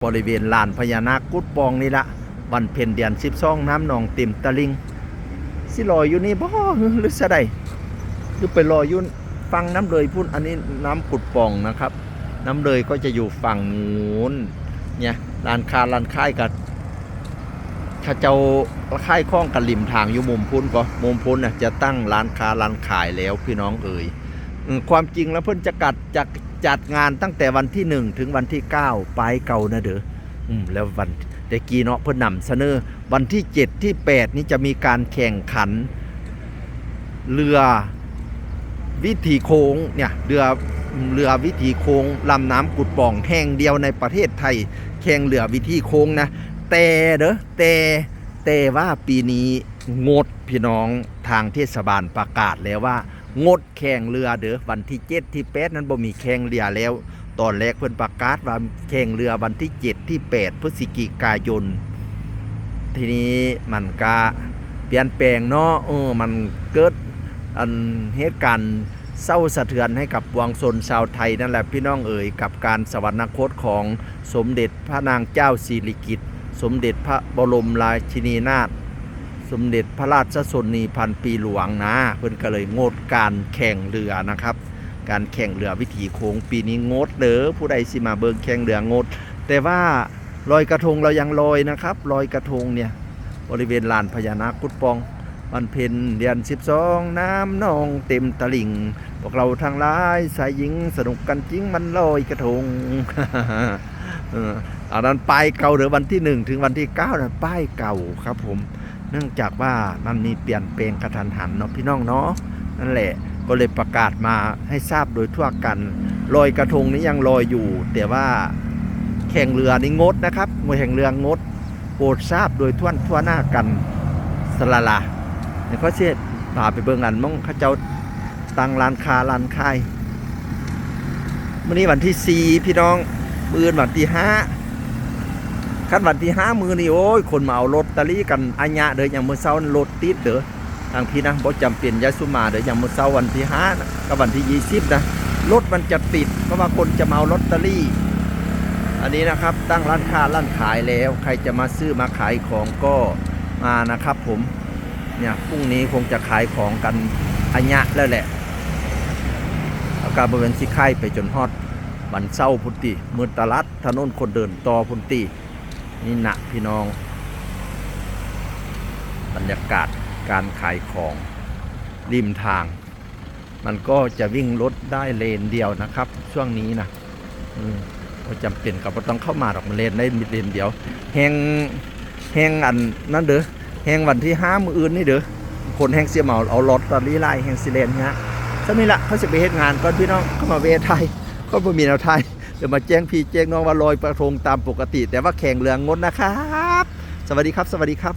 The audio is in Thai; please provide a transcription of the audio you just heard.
บริเวณลานพญานาคกุดปองนี่ละวันเพ็ญเดือน12น้ำหนองเต็มตะลิงสิลอยอยู่นี่บ่หรือซะใดหรือไปลอยอยู่ฟังน้ำเลยพุ่นอันนี้น้ำกุดปองนะครับน้ำเลยก็จะอยู่ฝั่งนู้นเนี่ยร้านค้าร้านค่ายกับข้าเจ้าค่ายคล้องกับริมทางอยู่มุมพุ่นก็มุมพุ่นน่ะจะตั้งร้านค้าร้านขายแล้วพี่น้องเอ๋ยความจริงแล้วเพิ่นจะจัดงานตั้งแต่วันที่1ถึงวันที่9ปลายเก่านะเด้อแล้ววันตะกี้เนาะเพิ่นนำเสนอวันที่7ที่8นี้จะมีการแข่งขันเรือวิถีโค้งเนี่ยเรือวิถีโค้งลำน้ำกุดป่องแห่งเดียวในประเทศไทยแข่งเรือวิถีโค้งนะแต่ว่าปีนี้งดพี่น้องทางเทศบาลประกาศแล้วว่างดแข่งเรือเด้อวันที่7ที่8นั้นบ่มีแข่งเรือแล้วตอนแรกเพิ่นประกาศว่าแข่งเรือวันที่7ที่8พฤศจิกายนทีนี้มันก็เปลี่ยนแปลงเนาะมันเกิดเหตุการณ์เศร้าสะเทือนให้กับปวงชนชาวไทยนั่นแหละพี่น้องเอ๋ยกับการสวรรคตของสมเด็จพระนางเจ้าสิริกิติ์สมเด็จพระบรมราชินีนาถสมเด็จพระราชชนนีพันปีหลวงนะเพิ่นก็เลยงดการแข่งเรือนะครับการแข่งเรือวิถีโค้งปีนี้งดเด้อผู้ใดสิมาเบิ่งแข่งเรืองดแต่ว่าลอยกระทงเรายังลอยนะครับลอยกระทงเนี่ยบริเวณลานพญานาคกุดปองวันเพ็ญเดือน12น้ำนองเต็มตลิ่งพวกเราทั้งหลายสายหญิงสนุกกันจริงมันลอยกระทง อันนั้นป้ายเก่าหรือวันที่1ถึงวันที่9นะป้ายเก่าครับผมเนื่องจากว่ามันมีเปลี่ยนแปลงกระทันหันเนาะพี่น้องเนาะนั่นแหละก็เลยประกาศมาให้ทราบโดยทั่วกันลอยกระทงนี้ยังลอยอยู่แต่ว่าแข่งเรือนี่งดนะครับมวยแข่งเรืองดโปรดทราบโดยทั่วหน้ากันสละละเนี่ยเขาเชื่อพาไปเบิ่งอันมองเขาเจ้าตั้งร้านค้าร้านขายมื้อนี้วันที่4พี่น้องมื้อวันที่5คันวันที่5มื้อนี้โอ้ยคนมาเอาลอตเตอรี่กันอัญญะเด้ออย่างมื้อเช้ารถติดเด้อทางพี่นะบ่จำเป็นยาสุมาเด้ออย่างมื้อเช้าวันที่5นะกับวันที่20นะรถมันจะติดเพราะว่าคนจะมาเอาลอตเตอรี่อันนี้นะครับตั้งร้านค้าร้านขายแล้วใครจะมาซื้อมาขายของก็มานะครับผมเนี่ยพรุ่งนี้คงจะขายของกันอัญญะแล้วแหละอาการบริเวณที่ค่ายไปจนฮอดบันเศร้าพุทธิมือตลาดถนนคนเดินต่อพุทธินี่หนักพี่น้องบรรยากาศการขายของริมทางมันก็จะวิ่งรถได้เลนเดียวนะครับช่วงนี้นะก็จำเป็นกับต้องเข้ามาหรอกมันเลนได้เลนเดียวแห้งอันนั้นเด้อแห้งวันที่5มื้ออื่นนี่เด้อคนแห้งเสียเหมาเอารถตอรี่ไล่แห้งสิเลนฮะซะนี่ละเขาจะไปเฮ็ดงานก่อนพี่น้องเข้ามาเวทไทยก็บ่มีแนวไทยเดี๋ยวมาแจ้งพี่แจ้งน้องว่าลอยกระทงตามปกติแต่ว่าแข่งเรืองดนะครับสวัสดีครับ